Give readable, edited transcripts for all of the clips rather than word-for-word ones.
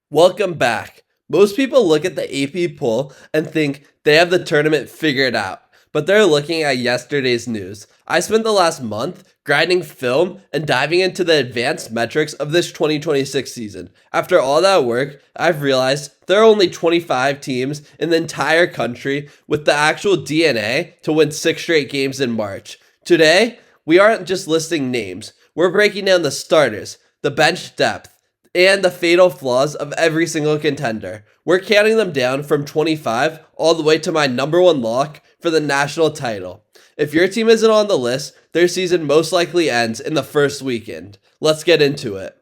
Welcome back. Most people look at the AP poll and think they have the tournament figured out, but they're looking at yesterday's news. I spent the last month grinding film and diving into the advanced metrics of this 2026 season. After all that work, I've realized there are only 25 teams in the entire country with the actual DNA to win 6 straight games in March. Today, we aren't just listing names, we're breaking down the starters, the bench depth, and the fatal flaws of every single contender. We're counting them down from 25 all the way to my number one lock for the national title. If your team isn't on the list, their season most likely ends in the first weekend. Let's get into it.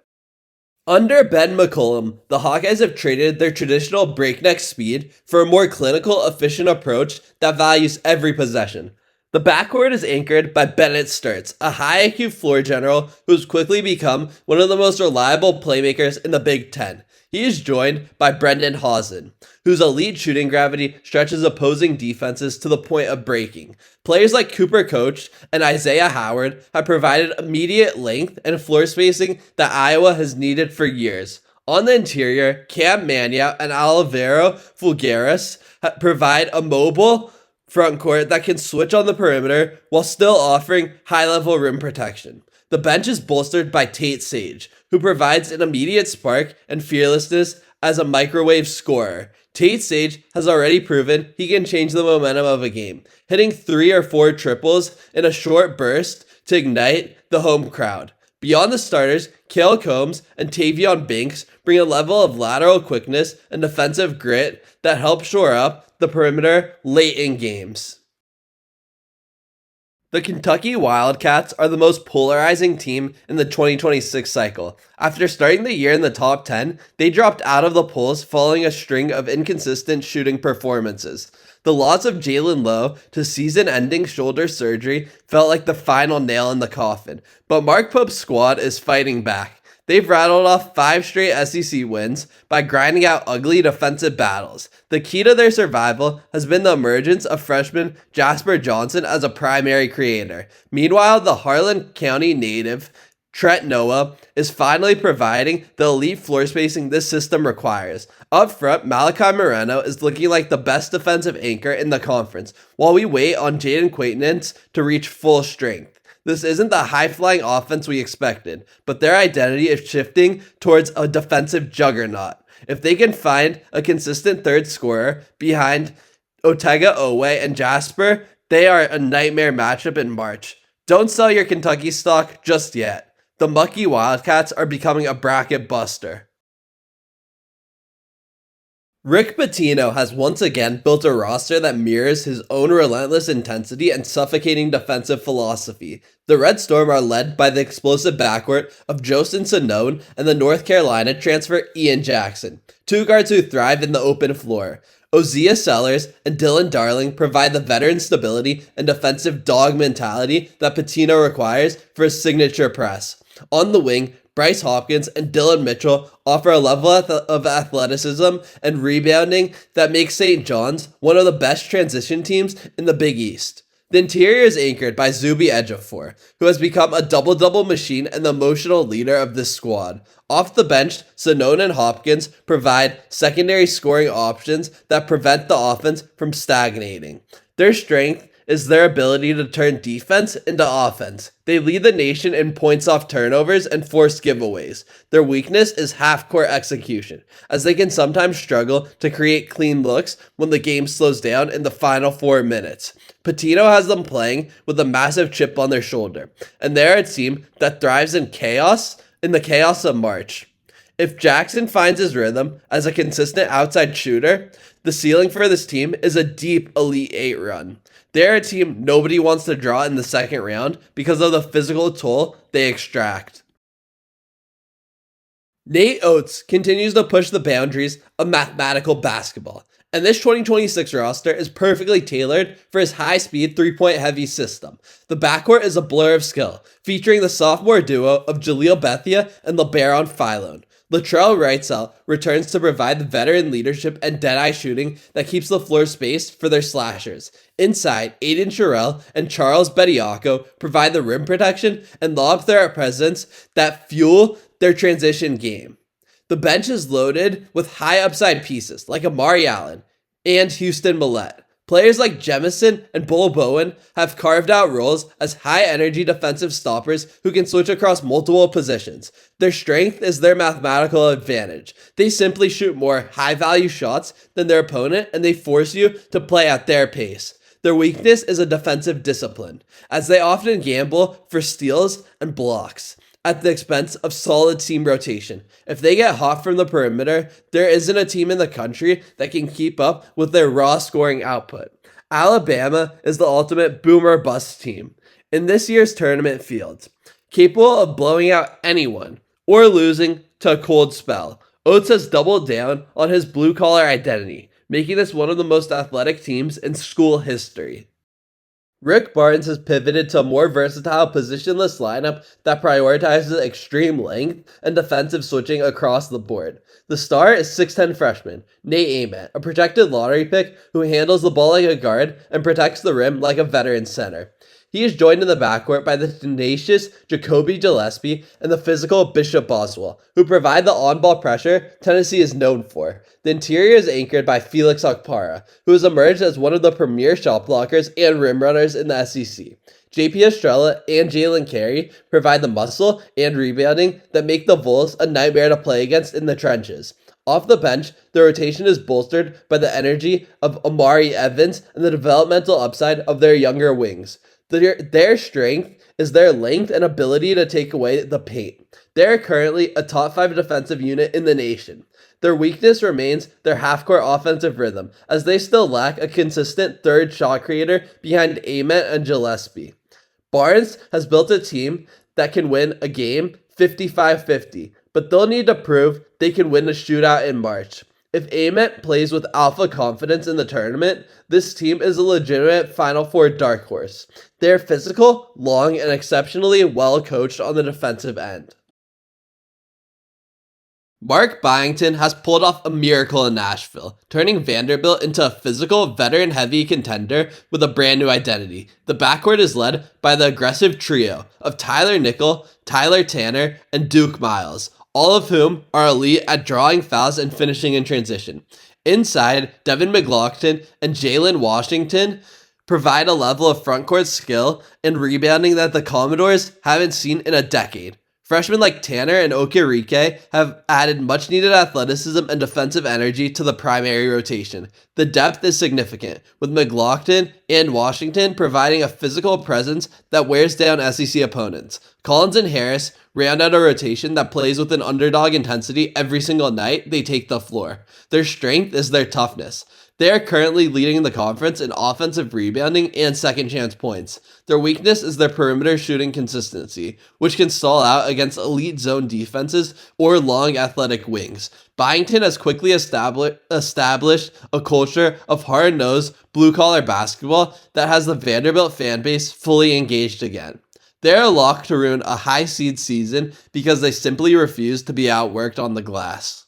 Under Ben McCollum, the Hawkeyes have traded their traditional breakneck speed for a more clinical, efficient approach that values every possession. The backcourt is anchored by Bennett Sturts, a high IQ floor general who's quickly become one of the most reliable playmakers in the Big Ten. He is joined by Brendan Hausen, whose elite shooting gravity stretches opposing defenses to the point of breaking. Players like Cooper Coach and Isaiah Howard have provided immediate length and floor spacing that Iowa has needed for years. On the interior, Cam Mannion and Alvaro Fulgaris provide a mobile front court that can switch on the perimeter while still offering high-level rim protection. The bench is bolstered by Tate Sage, who provides an immediate spark and fearlessness as a microwave scorer. Tate Sage has already proven he can change the momentum of a game, hitting 3 or 4 triples in a short burst to ignite the home crowd. Beyond the starters, Cale Combs and Tavion Banks bring a level of lateral quickness and defensive grit that help shore up the perimeter late in games. The Kentucky Wildcats are the most polarizing team in the 2026 cycle. After starting the year in the top 10, they dropped out of the polls following a string of inconsistent shooting performances. The loss of Jalen Lowe to season-ending shoulder surgery felt like the final nail in the coffin, but Mark Pope's squad is fighting back. They've rattled off 5 straight SEC wins by grinding out ugly defensive battles. The key to their survival has been the emergence of freshman Jasper Johnson as a primary creator. Meanwhile, the Harlan County native Trent Noah is finally providing the elite floor spacing this system requires. Up front, Malachi Moreno is looking like the best defensive anchor in the conference, while we wait on Jaden Quaintance to reach full strength. This isn't the high-flying offense we expected, but their identity is shifting towards a defensive juggernaut. If they can find a consistent third scorer behind Otega Owe and Jasper, they are a nightmare matchup in March. Don't sell your Kentucky stock just yet. The Mucky Wildcats are becoming a bracket buster. Rick Pitino has once again built a roster that mirrors his own relentless intensity and suffocating defensive philosophy. The Red Storm are led by the explosive backcourt of Jostin Sonone and the North Carolina transfer Ian Jackson, 2 guards who thrive in the open floor. Ozia Sellers and Dylan Darling provide the veteran stability and defensive dog mentality that Pitino requires for his signature press. On the wing, Bryce Hopkins and Dylan Mitchell offer a level of athleticism and rebounding that makes St. John's one of the best transition teams in the Big East. The interior is anchored by Zuby Ejiofor, who has become a double-double machine and the emotional leader of this squad. Off the bench, Sonone and Hopkins provide secondary scoring options that prevent the offense from stagnating. Their strength is their ability to turn defense into offense. They lead the nation in points off turnovers and forced giveaways. Their weakness is half-court execution, as they can sometimes struggle to create clean looks when the game slows down in the final 4 minutes. Pitino has them playing with a massive chip on their shoulder, and they're a team that thrives in the chaos of March. If Jackson finds his rhythm as a consistent outside shooter, the ceiling for this team is a deep Elite 8 run. They're a team nobody wants to draw in the second round because of the physical toll they extract. Nate Oates continues to push the boundaries of mathematical basketball, and this 2026 roster is perfectly tailored for his high-speed, three-point heavy system. The backcourt is a blur of skill, featuring the sophomore duo of Jaleel Bethia and LeBaron Philon. Latrell Wrightsell returns to provide the veteran leadership and dead-eye shooting that keeps the floor spaced for their slashers. Inside, Aiden Sherrill and Charles Bediako provide the rim protection and lob threat presence that fuel their transition game. The bench is loaded with high upside pieces like Amari Allen and Houston Millette. Players like Jemison and Bull Bowen have carved out roles as high-energy defensive stoppers who can switch across multiple positions. Their strength is their mathematical advantage. They simply shoot more high-value shots than their opponent, and they force you to play at their pace. Their weakness is a defensive discipline, as they often gamble for steals and blocks at the expense of solid team rotation. If they get hot from the perimeter, there isn't a team in the country that can keep up with their raw scoring output. Alabama is the ultimate boom or bust team in this year's tournament field, capable of blowing out anyone or losing to a cold spell. Oates has doubled down on his blue-collar identity, making this one of the most athletic teams in school history. Rick Barnes has pivoted to a more versatile positionless lineup that prioritizes extreme length and defensive switching across the board. The star is 6'10 freshman Nate Ament, a projected lottery pick who handles the ball like a guard and protects the rim like a veteran center. He is joined in the backcourt by the tenacious Jacoby Gillespie and the physical Bishop Boswell, who provide the on-ball pressure Tennessee is known for. The interior is anchored by Felix Okpara, who has emerged as one of the premier shot blockers and rim runners in the SEC. JP Estrella and Jalen Carey provide the muscle and rebounding that make the Vols a nightmare to play against in the trenches. Off the bench, the rotation is bolstered by the energy of Amari Evans and the developmental upside of their younger wings. Their strength is their length and ability to take away the paint. They are currently a top 5 defensive unit in the nation. Their weakness remains their half-court offensive rhythm, as they still lack a consistent third shot creator behind Ament and Gillespie. Barnes has built a team that can win a game 55-50, but they'll need to prove they can win a shootout in March. If Ament plays with alpha confidence in the tournament, this team is a legitimate Final Four dark horse. They are physical, long, and exceptionally well coached on the defensive end. Mark Byington has pulled off a miracle in Nashville, turning Vanderbilt into a physical, veteran-heavy contender with a brand new identity. The backcourt is led by the aggressive trio of Tyler Nickel, Tyler Tanner, and Duke Miles, all of whom are elite at drawing fouls and finishing in transition. Inside, Devin McLaughlin and Jalen Washington provide a level of frontcourt skill and rebounding that the Commodores haven't seen in a decade. Freshmen like Tanner and Okereke have added much-needed athleticism and defensive energy to the primary rotation. The depth is significant, with McLaughlin and Washington providing a physical presence that wears down SEC opponents. Collins and Harris round out a rotation that plays with an underdog intensity every single night they take the floor. Their strength is their toughness. They are currently leading the conference in offensive rebounding and second chance points. Their weakness is their perimeter shooting consistency, which can stall out against elite zone defenses or long athletic wings. Byington has quickly established a culture of hard-nosed, blue-collar basketball that has the Vanderbilt fan base fully engaged again. They are locked to ruin a high seed season because they simply refuse to be outworked on the glass.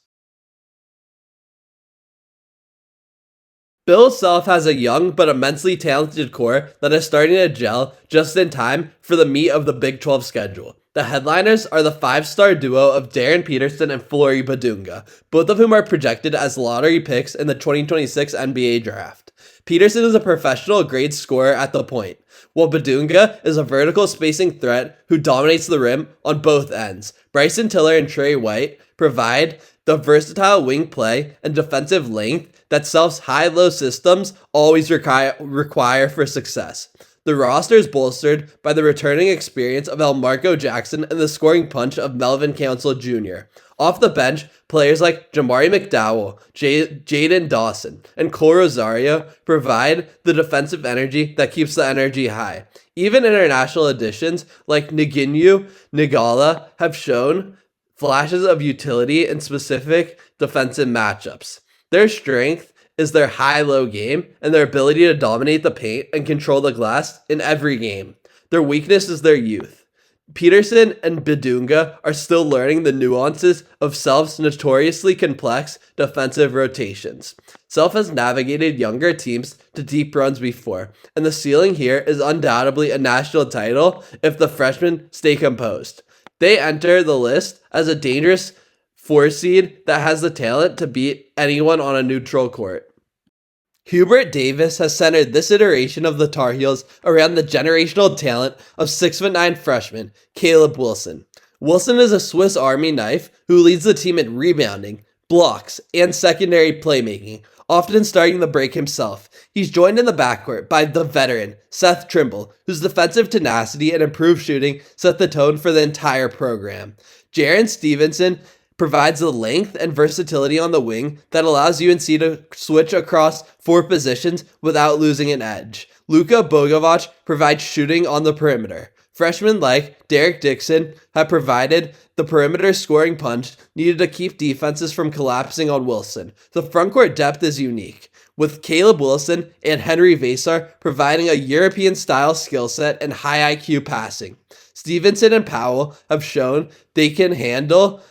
Bill Self has a young but immensely talented core that is starting to gel just in time for the meat of the Big 12 schedule. The headliners are the 5-star duo of Darren Peterson and Flory Badunga, both of whom are projected as lottery picks in the 2026 NBA draft. Peterson is a professional grade scorer at the point, while Badunga is a vertical spacing threat who dominates the rim on both ends. Bryson Tiller and Trey White provide the versatile wing play and defensive length that Self's high-low systems always require for success. The roster is bolstered by the returning experience of Elmarco Jackson and the scoring punch of Melvin Council Jr. Off the bench, players like Jamari McDowell, Jaden Dawson, and Cole Rosario provide the defensive energy that keeps the energy high. Even international additions like Nginyu Ngala have shown flashes of utility in specific defensive matchups. Their strength is their high-low game and their ability to dominate the paint and control the glass in every game. Their weakness is their youth. Peterson and Badunga are still learning the nuances of Self's notoriously complex defensive rotations. Self has navigated younger teams to deep runs before, and the ceiling here is undoubtedly a national title if the freshmen stay composed. They enter the list as a dangerous 4 seed that has the talent to beat anyone on a neutral court. Hubert Davis has centered this iteration of the Tar Heels around the generational talent of 6'9" freshman Caleb Wilson. Wilson is a Swiss Army knife who leads the team in rebounding, blocks, and secondary playmaking, often starting the break himself. He's joined in the backcourt by the veteran, Seth Trimble, whose defensive tenacity and improved shooting set the tone for the entire program. Jaren Stevenson provides the length and versatility on the wing that allows UNC to switch across 4 positions without losing an edge. Luka Bogovac provides shooting on the perimeter. Freshmen like Derek Dixon have provided the perimeter scoring punch needed to keep defenses from collapsing on Wilson. The frontcourt depth is unique, with Caleb Wilson and Henry Vasar providing a European-style skill set and high IQ passing. Stevenson and Powell have shown they can handle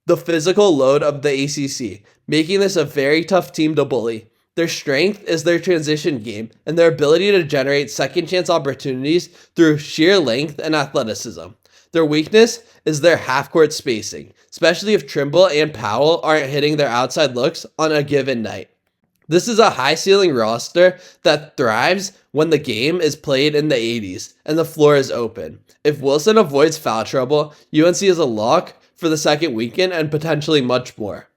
the physical load of the ACC, making this a very tough team to bully. Their strength is their transition game and their ability to generate second-chance opportunities through sheer length and athleticism. Their weakness is their half-court spacing, especially if Trimble and Powell aren't hitting their outside looks on a given night. This is a high-ceiling roster that thrives when the game is played in the 80s and the floor is open. If Wilson avoids foul trouble, UNC is a lock for the second weekend and potentially much more.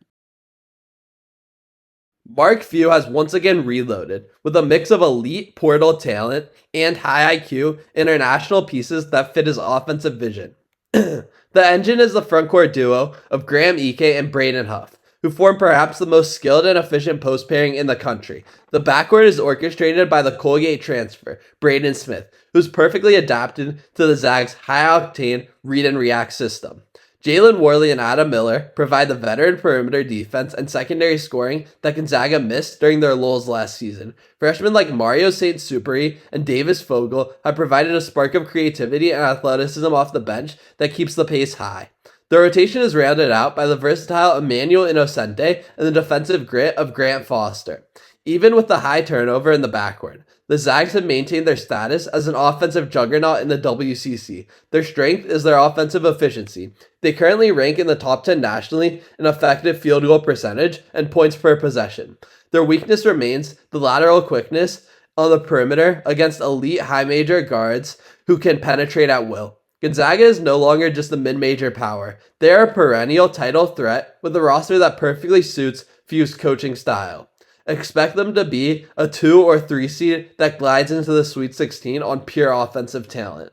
Mark Few has once again reloaded with a mix of elite portal talent and high IQ international pieces that fit his offensive vision. The engine is the frontcourt duo of Graham Ike and Braden Huff, who form perhaps the most skilled and efficient post pairing in the country. The backcourt is orchestrated by the Colgate transfer, Braden Smith, who's perfectly adapted to the Zags' high-octane read-and-react system. Jalen Worley and Adam Miller provide the veteran perimeter defense and secondary scoring that Gonzaga missed during their lulls last season. Freshmen like Mario St. Superi and Davis Fogel have provided a spark of creativity and athleticism off the bench that keeps the pace high. The rotation is rounded out by the versatile Emmanuel Innocente and the defensive grit of Grant Foster. Even with the high turnover in the backcourt, the Zags have maintained their status as an offensive juggernaut in the WCC. Their strength is their offensive efficiency. They currently rank in the top 10 nationally in effective field goal percentage and points per possession. Their weakness remains the lateral quickness on the perimeter against elite high major guards who can penetrate at will. Gonzaga is no longer just a mid-major power. They are a perennial title threat with a roster that perfectly suits Few's coaching style. Expect them to be a 2 or 3 seed that glides into the Sweet 16 on pure offensive talent.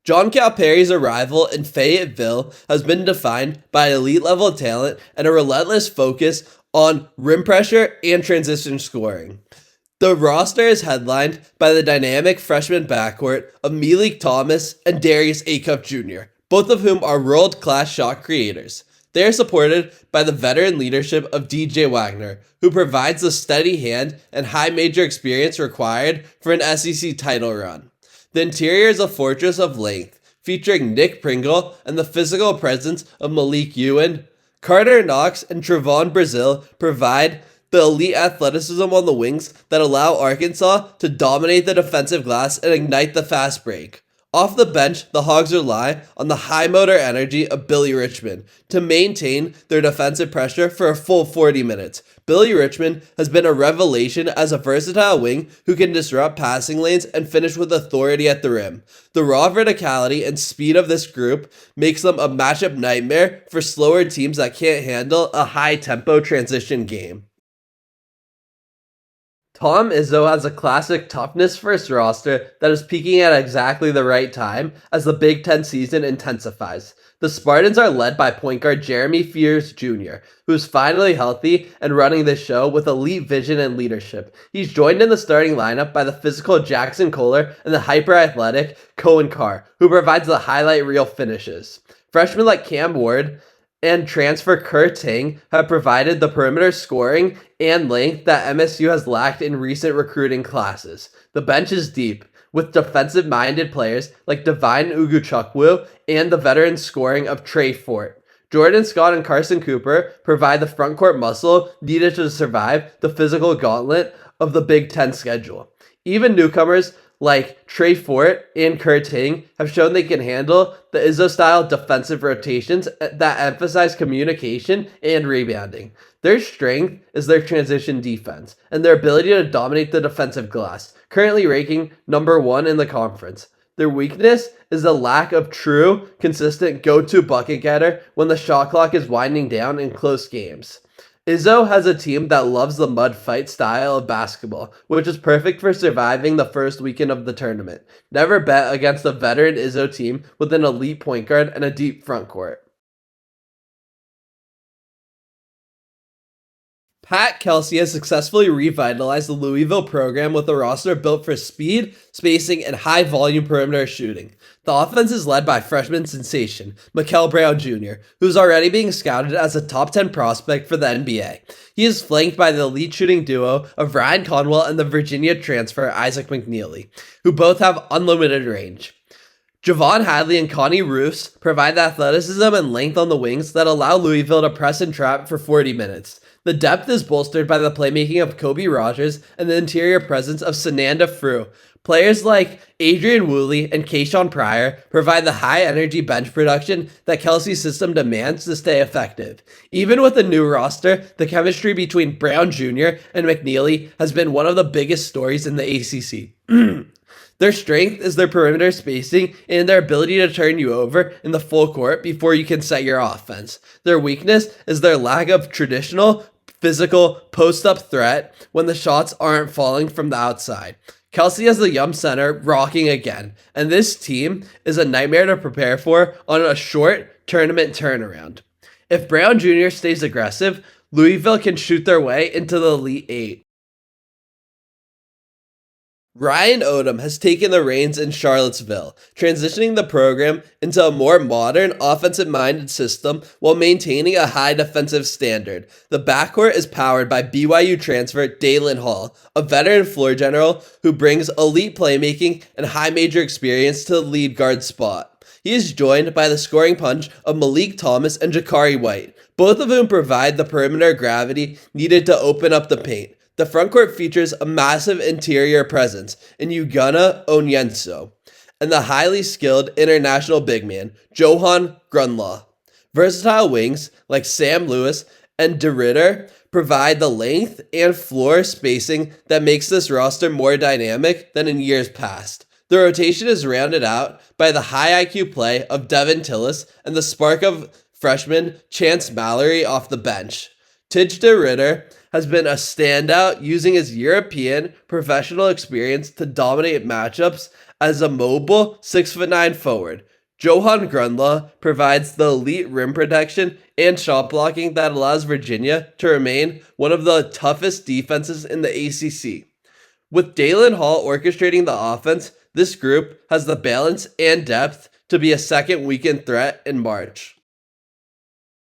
John Calipari's arrival in Fayetteville has been defined by elite level talent and a relentless focus on rim pressure and transition scoring. The roster is headlined by the dynamic freshman backcourt of Malik Thomas and Darius Acuff Jr., both of whom are world-class shot creators. They are supported by the veteran leadership of DJ Wagner, who provides the steady hand and high major experience required for an SEC title run. The interior is a fortress of length, featuring Nick Pringle and the physical presence of Malik Ewan. Carter Knox and Trevon Brazil provide the elite athleticism on the wings that allow Arkansas to dominate the defensive glass and ignite the fast break. Off the bench, the Hogs rely on the high motor energy of Billy Richmond to maintain their defensive pressure for a full 40 minutes. Billy Richmond has been a revelation as a versatile wing who can disrupt passing lanes and finish with authority at the rim. The raw verticality and speed of this group makes them a matchup nightmare for slower teams that can't handle a high-tempo transition game. Tom Izzo has a classic toughness first roster that is peaking at exactly the right time as the Big Ten season intensifies. The Spartans are led by point guard Jeremy Fears Jr., who's finally healthy and running the show with elite vision and leadership. He's joined in the starting lineup by the physical Jackson Kohler and the hyper-athletic Cohen Carr, who provides the highlight reel finishes. Freshmen like Cam Ward and transfer Kurt Ting have provided the perimeter scoring and length that MSU has lacked in recent recruiting classes. The bench is deep, with defensive-minded players like Divine Uguchukwu and the veteran scoring of Trey Fort. Jordan Scott and Carson Cooper provide the frontcourt muscle needed to survive the physical gauntlet of the Big Ten schedule. Even newcomers like Trey Fort and Kurt Ting have shown they can handle the Izzo-style defensive rotations that emphasize communication and rebounding. Their strength is their transition defense and their ability to dominate the defensive glass, currently ranking number 1 in the conference. Their weakness is the lack of true, consistent go-to bucket getter when the shot clock is winding down in close games. Izzo has a team that loves the mud fight style of basketball, which is perfect for surviving the first weekend of the tournament. Never bet against a veteran Izzo team with an elite point guard and a deep front court. Pat Kelsey has successfully revitalized the Louisville program with a roster built for speed, spacing, and high-volume perimeter shooting. The offense is led by freshman sensation, Mikel Brown Jr., who's already being scouted as a top 10 prospect for the NBA. He is flanked by the elite shooting duo of Ryan Conwell and the Virginia transfer Isaac McNeely, who both have unlimited range. Javon Hadley and Connie Roofs provide the athleticism and length on the wings that allow Louisville to press and trap for 40 minutes. The depth is bolstered by the playmaking of Kobe Rogers and the interior presence of Sananda Frew. Players like Adrian Woolley and Keyshawn Pryor provide the high-energy bench production that Kelsey's system demands to stay effective. Even with a new roster, the chemistry between Brown Jr. and McNeely has been one of the biggest stories in the ACC. Their strength is their perimeter spacing and their ability to turn you over in the full court before you can set your offense. Their weakness is their lack of traditional, physical, post-up threat when the shots aren't falling from the outside. Kelsey has the Yum Center rocking again, and this team is a nightmare to prepare for on a short tournament turnaround. If Brown Jr. stays aggressive, Louisville can shoot their way into the Elite Eight. Ryan Odom has taken the reins in Charlottesville, transitioning the program into a more modern, offensive-minded system while maintaining a high defensive standard. The backcourt is powered by BYU transfer Dalen Hall, a veteran floor general who brings elite playmaking and high major experience to the lead guard spot. He is joined by the scoring punch of Malik Thomas and Jakari White, both of whom provide the perimeter gravity needed to open up the paint. The frontcourt features a massive interior presence in Ugonna Onyenso and the highly skilled international big man, Johan Grunlaw. Versatile wings like Sam Lewis and DeRitter provide the length and floor spacing that makes this roster more dynamic than in years past. The rotation is rounded out by the high IQ play of Devin Tillis and the spark of freshman Chance Mallory off the bench. Tidge DeRitter has been a standout using his European professional experience to dominate matchups as a mobile 6'9" forward. Johan Grunlaw provides the elite rim protection and shot blocking that allows Virginia to remain one of the toughest defenses in the ACC. With Dalen Hall orchestrating the offense, this group has the balance and depth to be a second weekend threat in March.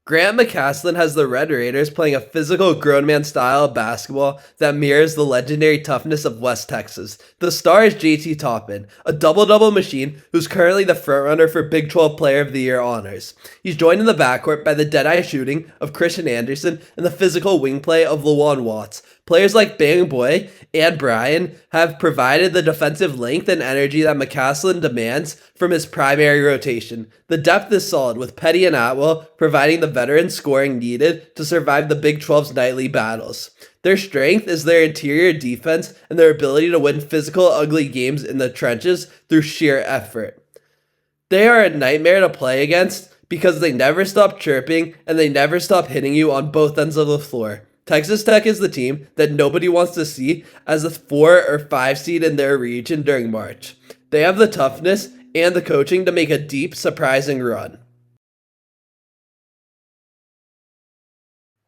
Grant McCaslin has the Red Raiders playing a physical grown man style of basketball that mirrors the legendary toughness of West Texas. The star is JT Toppin, a double-double machine who's currently the frontrunner for Big 12 Player of the Year honors. He's joined in the backcourt by the dead-eye shooting of Christian Anderson and the physical wing play of Lawan Watts. Players like Bang Boy and Bryan have provided the defensive length and energy that McCaslin demands from his primary rotation. The depth is solid, with Petty and Atwell providing the veteran scoring needed to survive the Big 12's nightly battles. Their strength is their interior defense and their ability to win physical, ugly games in the trenches through sheer effort. They are a nightmare to play against because they never stop chirping and they never stop hitting you on both ends of the floor. Texas Tech is the team that nobody wants to see as a 4 or 5 seed in their region during March. They have the toughness and the coaching to make a deep, surprising run.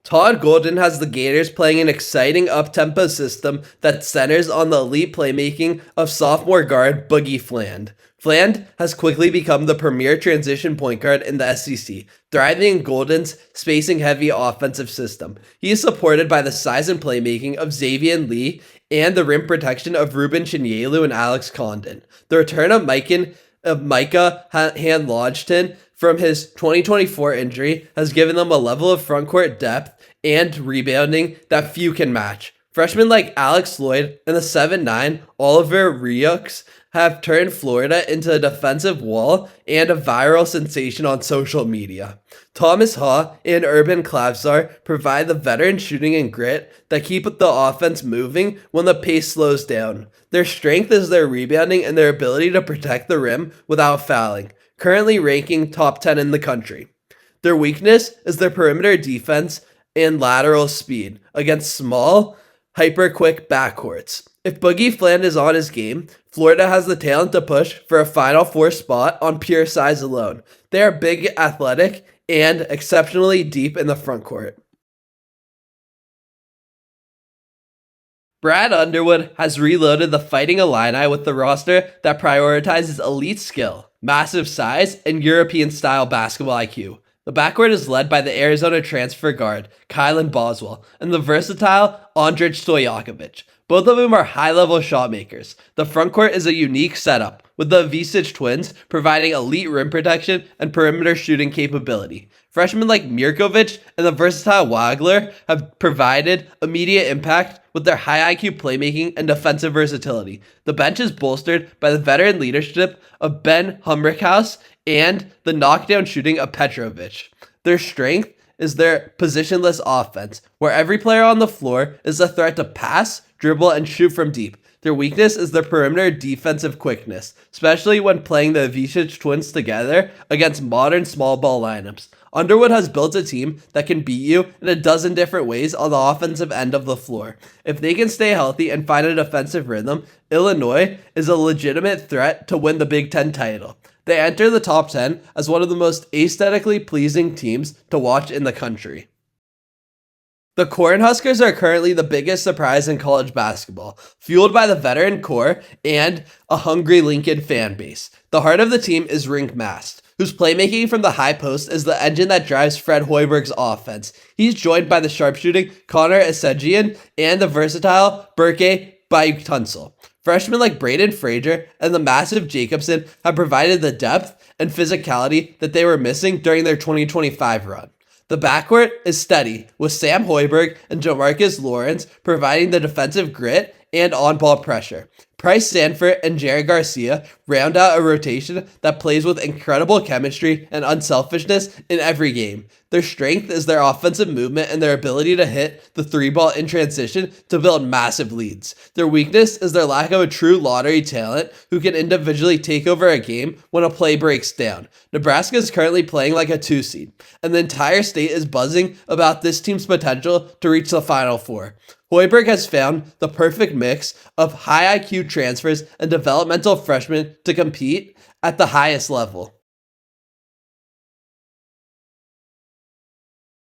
Todd Golden has the Gators playing an exciting up-tempo system that centers on the elite playmaking of sophomore guard Boogie Fland. Fland has quickly become the premier transition point guard in the SEC, thriving in Golden's spacing-heavy offensive system. He is supported by the size and playmaking of Xavier Lee and the rim protection of Ruben Chinyelu and Alex Condon. The return of Micah Hand-Lodgton from his 2024 injury has given them a level of frontcourt depth and rebounding that few can match. Freshmen like Alex Lloyd and the 7'9" Oliver Ryux have turned Florida into a defensive wall and a viral sensation on social media. Thomas Haw and Urban Klavsar provide the veteran shooting and grit that keep the offense moving when the pace slows down. Their strength is their rebounding and their ability to protect the rim without fouling, currently ranking top 10 in the country. Their weakness is their perimeter defense and lateral speed against small, hyper-quick backcourts. If Boogie Fland is on his game, Florida has the talent to push for a Final Four spot on pure size alone. They are big, athletic, and exceptionally deep in the front court. Brad Underwood has reloaded the Fighting Illini with the roster that prioritizes elite skill, massive size, and European-style basketball IQ. The backcourt is led by the Arizona transfer guard, Kylan Boswell, and the versatile Andrej Stojakovic. Both of them are high-level shot makers. The frontcourt is a unique setup, with the Vesic twins providing elite rim protection and perimeter shooting capability. Freshmen like Mirkovic and the versatile Wagler have provided immediate impact with their high IQ playmaking and defensive versatility. The bench is bolstered by the veteran leadership of Ben Humrichhaus and the knockdown shooting of Petrovic. Their strength is their positionless offense, where every player on the floor is a threat to pass, dribble, and shoot from deep. Their weakness is their perimeter defensive quickness, especially when playing the Vesic twins together against modern small ball lineups. Underwood has built a team that can beat you in a dozen different ways on the offensive end of the floor. If they can stay healthy and find a defensive rhythm, Illinois is a legitimate threat to win the Big Ten title. They enter the top 10 as one of the most aesthetically pleasing teams to watch in the country. The Cornhuskers are currently the biggest surprise in college basketball, fueled by the veteran core and a hungry Lincoln fan base. The heart of the team is Rink Mast, whose playmaking from the high post is the engine that drives Fred Hoiberg's offense. He's joined by the sharpshooting Connor Esegian and the versatile Berke Baytunsil. Freshmen like Braden Frazier and the massive Jacobson have provided the depth and physicality that they were missing during their 2025 run. The backcourt is steady, with Sam Hoiberg and Jamarcus Lawrence providing the defensive grit and on-ball pressure. Price Sanford and Jared Garcia round out a rotation that plays with incredible chemistry and unselfishness in every game. Their strength is their offensive movement and their ability to hit the three ball in transition to build massive leads. Their weakness is their lack of a true lottery talent who can individually take over a game when a play breaks down. Nebraska is currently playing like a 2 seed, and the entire state is buzzing about this team's potential to reach the Final Four. Hoiberg has found the perfect mix of high IQ transfers and developmental freshmen to compete at the highest level.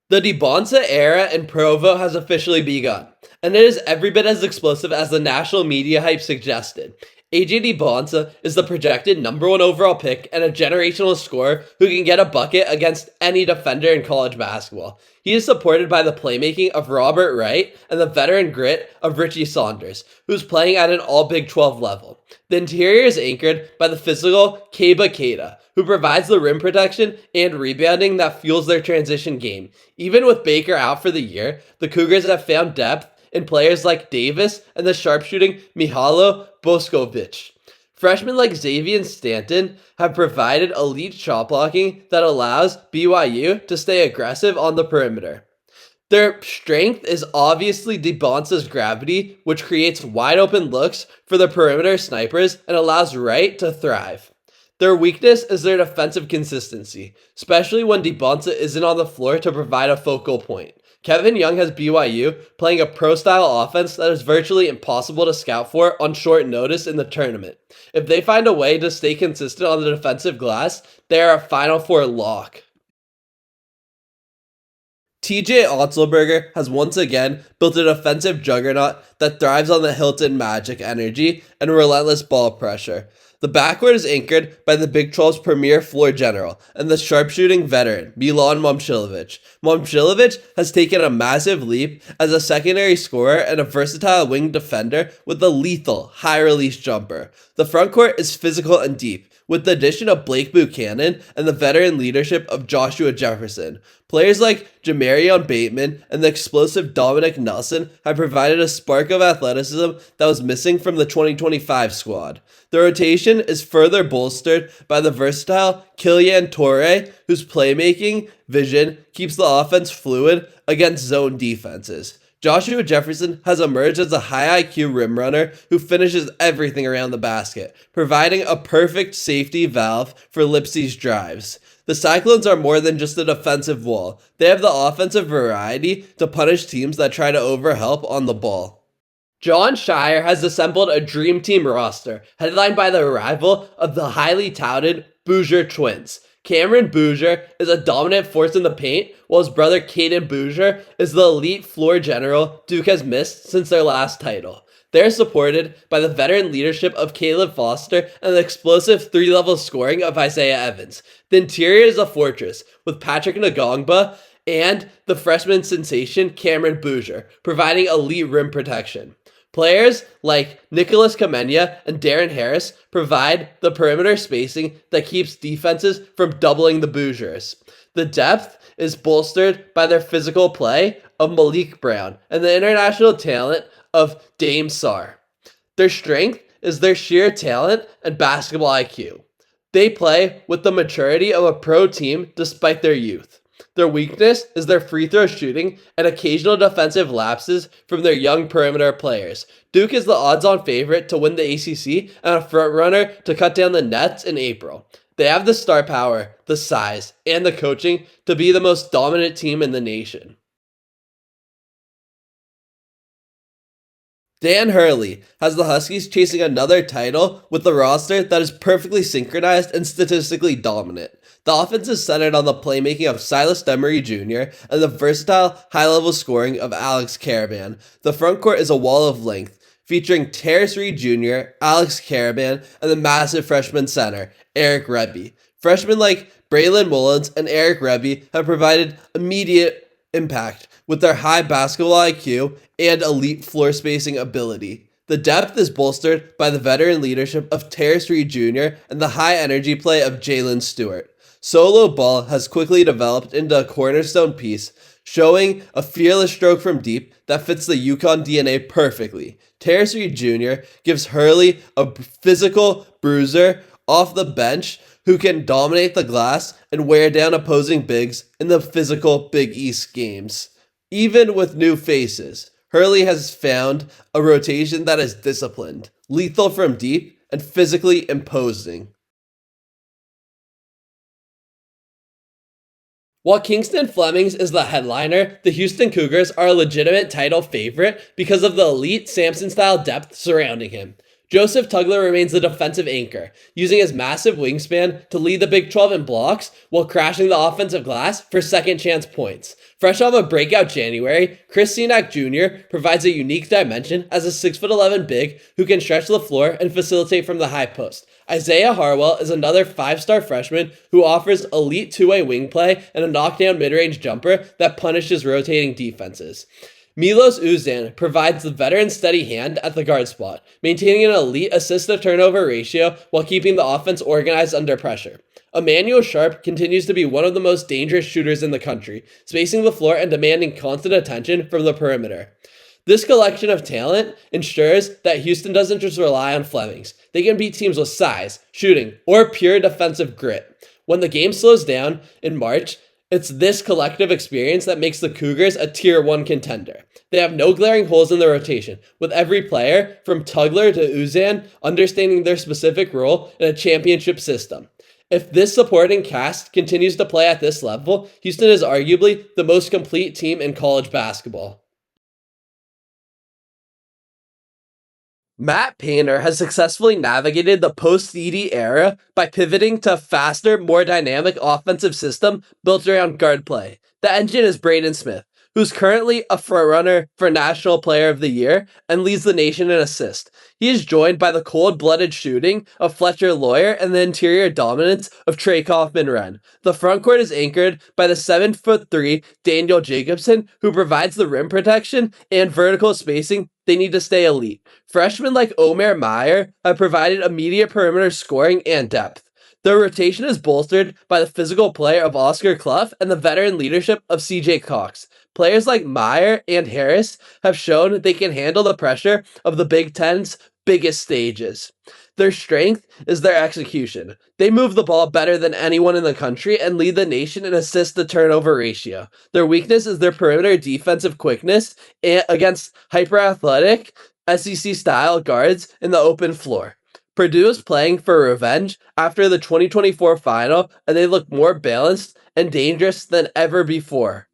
The DiBonsa era in Provo has officially begun, and it is every bit as explosive as the national media hype suggested. AJ DiBonsa is the projected number 1 overall pick and a generational scorer who can get a bucket against any defender in college basketball. He is supported by the playmaking of Robert Wright and the veteran grit of Richie Saunders, who's playing at an all Big 12 level. The interior is anchored by the physical Keba Keita, who provides the rim protection and rebounding that fuels their transition game. Even with Baker out for the year, the Cougars have found depth in players like Davis and the sharpshooting Mihajlo Boskovic. Freshmen like Xavier Stanton have provided elite shot blocking that allows BYU to stay aggressive on the perimeter. Their strength is obviously DiBonsa's gravity, which creates wide open looks for the perimeter snipers and allows Wright to thrive. Their weakness is their defensive consistency, especially when DiBonsa isn't on the floor to provide a focal point. Kevin Young has BYU playing a pro-style offense that is virtually impossible to scout for on short notice in the tournament. If they find a way to stay consistent on the defensive glass, they are a Final Four lock. TJ Otzelberger has once again built a defensive juggernaut that thrives on the Hilton Magic energy and relentless ball pressure. The backcourt is anchored by the Big 12's premier floor general and the sharpshooting veteran, Milan Momcilovic. Momcilovic has taken a massive leap as a secondary scorer and a versatile wing defender with a lethal high-release jumper. The frontcourt is physical and deep, with the addition of Blake Buchanan and the veteran leadership of Joshua Jefferson. Players like Jamarion Bateman and the explosive Dominic Nelson have provided a spark of athleticism that was missing from the 2025 squad. The rotation is further bolstered by the versatile Kylian Toure, whose playmaking vision keeps the offense fluid against zone defenses. Joshua Jefferson has emerged as a high IQ rim runner who finishes everything around the basket, providing a perfect safety valve for Lipsey's drives. The Cyclones are more than just a defensive wall. They have the offensive variety to punish teams that try to overhelp on the ball. John Shire has assembled a dream team roster, headlined by the arrival of the highly touted Bouger twins. Cameron Bouger is a dominant force in the paint, while his brother Caden Bouger is the elite floor general Duke has missed since their last title. They're supported by the veteran leadership of Caleb Foster and the explosive three-level scoring of Isaiah Evans. The interior is a fortress, with Patrick Ngongba and the freshman sensation Cameron Bouger providing elite rim protection. Players like Nicholas Kamenya and Darren Harris provide the perimeter spacing that keeps defenses from doubling the Bougers. The depth is bolstered by their physical play of Malik Brown and the international talent of Dame Sarr. Their strength is their sheer talent and basketball IQ. They play with the maturity of a pro team despite their youth. Their weakness is their free throw shooting and occasional defensive lapses from their young perimeter players. Duke is the odds-on favorite to win the ACC and a frontrunner to cut down the Nets in April. They have the star power, the size, and the coaching to be the most dominant team in the nation. Dan Hurley has the Huskies chasing another title with a roster that is perfectly synchronized and statistically dominant. The offense is centered on the playmaking of Silas Demery Jr. and the versatile, high-level scoring of Alex Caravan. The frontcourt is a wall of length, featuring Terrace Reed Jr., Alex Caravan, and the massive freshman center, Eric Rebbe. Freshmen like Braylon Mullins and Eric Rebbe have provided immediate impact with their high basketball IQ and elite floor spacing ability. The depth is bolstered by the veteran leadership of Terrace Reed Jr. and the high energy play of Jalen Stewart. Solo ball has quickly developed into a cornerstone piece, showing a fearless stroke from deep that fits the UConn DNA perfectly. Terrace Reed Jr. gives Hurley a physical bruiser off the bench who can dominate the glass and wear down opposing bigs in the physical Big East games. Even with new faces, Hurley has found a rotation that is disciplined, lethal from deep, and physically imposing. While Kingston Flemings is the headliner, the Houston Cougars are a legitimate title favorite because of the elite Samson-style depth surrounding him. Joseph Tugler remains the defensive anchor, using his massive wingspan to lead the Big 12 in blocks while crashing the offensive glass for second-chance points. Fresh off a breakout January, Chris Senac Jr. provides a unique dimension as a 6'11" big who can stretch the floor and facilitate from the high post. Isaiah Harwell is another 5-star freshman who offers elite two-way wing play and a knockdown mid-range jumper that punishes rotating defenses. Milos Uzan provides the veteran steady hand at the guard spot, maintaining an elite assist-to-turnover ratio while keeping the offense organized under pressure. Emmanuel Sharp continues to be one of the most dangerous shooters in the country, spacing the floor and demanding constant attention from the perimeter. This collection of talent ensures that Houston doesn't just rely on Flemings. They can beat teams with size, shooting, or pure defensive grit. When the game slows down in March, it's this collective experience that makes the Cougars a Tier 1 contender. They have no glaring holes in the rotation, with every player, from Tugler to Uzan, understanding their specific role in a championship system. If this supporting cast continues to play at this level, Houston is arguably the most complete team in college basketball. Matt Painter has successfully navigated the post-Edey era by pivoting to a faster, more dynamic offensive system built around guard play. The engine is Braden Smith, who's currently a frontrunner for National Player of the Year and leads the nation in assists. He is joined by the cold-blooded shooting of Fletcher Lawyer and the interior dominance of Trey Kaufman-Renn. The frontcourt is anchored by the 7'3" Daniel Jacobson, who provides the rim protection and vertical spacing they need to stay elite. Freshmen like Omer Meyer have provided immediate perimeter scoring and depth. Their rotation is bolstered by the physical play of Oscar Clough and the veteran leadership of CJ Cox. Players like Meyer and Harris have shown they can handle the pressure of the Big Ten's biggest stages. Their strength is their execution. They move the ball better than anyone in the country and lead the nation in assist to turnover ratio. Their weakness is their perimeter defensive quickness against hyper-athletic SEC-style guards in the open floor. Purdue is playing for revenge after the 2024 final, and they look more balanced and dangerous than ever before.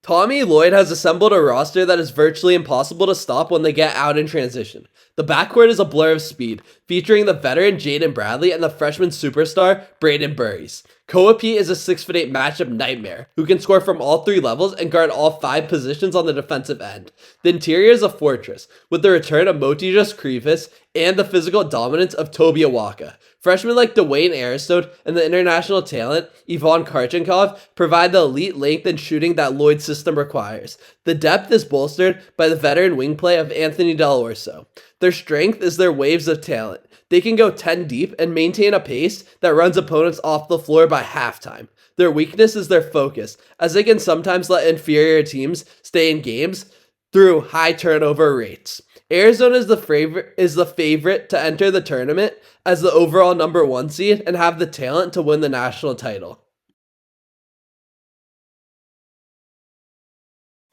Tommy Lloyd has assembled a roster that is virtually impossible to stop when they get out in transition. The backcourt is a blur of speed, featuring the veteran Jaden Bradley and the freshman superstar Braden Burries. Koa Pete is a 6'8" matchup nightmare who can score from all three levels and guard all 5 positions on the defensive end. The interior is a fortress, with the return of Motiejas Krivas and the physical dominance of Toby Awaka. Freshmen like Dwayne Aristode and the international talent Ivan Karchenkov provide the elite length and shooting that Lloyd's system requires. The depth is bolstered by the veteran wing play of Anthony Del Orso. Their strength is their waves of talent. They can go 10 deep and maintain a pace that runs opponents off the floor by halftime. Their weakness is their focus, as they can sometimes let inferior teams stay in games through high turnover rates. Arizona is the favorite to enter the tournament as the overall number 1 seed and have the talent to win the national title.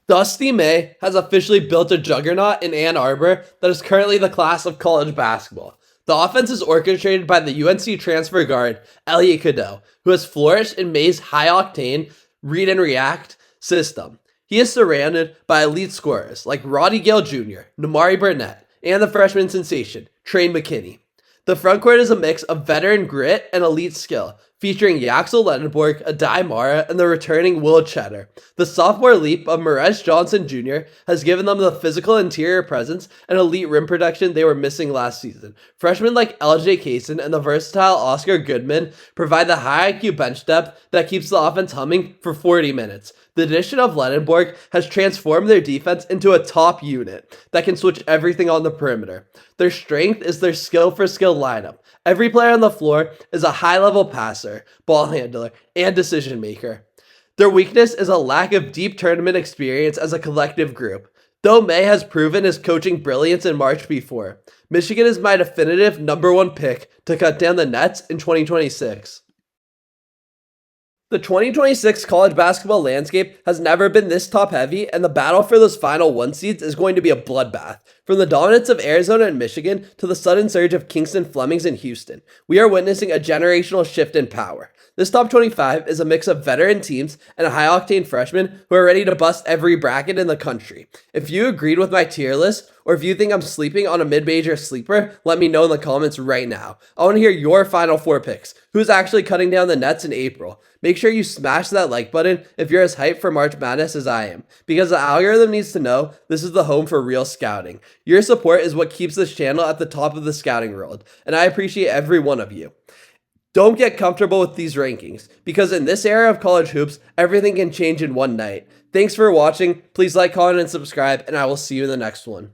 Dusty May has officially built a juggernaut in Ann Arbor that is currently the class of college basketball. The offense is orchestrated by the UNC transfer guard, Elliot Cadeau, who has flourished in May's high-octane read and react system. He is surrounded by elite scorers like Roddy Gale Jr., Namari Burnett, and the freshman sensation, Trey McKinney. The frontcourt is a mix of veteran grit and elite skill, featuring Yaxel Lenneborg, Adai Mara, and the returning Will Cheddar. The sophomore leap of Marez Johnson Jr. has given them the physical interior presence and elite rim protection they were missing last season. Freshmen like LJ Kaysen and the versatile Oscar Goodman provide the high IQ bench depth that keeps the offense humming for 40 minutes. The addition of Lenneborg has transformed their defense into a top unit that can switch everything on the perimeter. Their strength is their skill-for-skill lineup. Every player on the floor is a high-level passer, ball handler, and decision-maker. Their weakness is a lack of deep tournament experience as a collective group. Though May has proven his coaching brilliance in March before, Michigan is my definitive number 1 pick to cut down the nets in 2026. The 2026 college basketball landscape has never been this top-heavy, and the battle for those final 1 seeds is going to be a bloodbath. From the dominance of Arizona and Michigan to the sudden surge of Kingston, Flemings, and Houston, we are witnessing a generational shift in power. This top 25 is a mix of veteran teams and high-octane freshmen who are ready to bust every bracket in the country. If you agreed with my tier list, or if you think I'm sleeping on a mid-major sleeper, let me know in the comments right now. I want to hear your final 4 picks. Who's actually cutting down the nets in April? Make sure you smash that like button if you're as hyped for March Madness as I am, because the algorithm needs to know this is the home for real scouting. Your support is what keeps this channel at the top of the scouting world, and I appreciate every one of you. Don't get comfortable with these rankings, because in this era of college hoops, everything can change in one night. Thanks for watching. Please like, comment, and subscribe, and I will see you in the next one.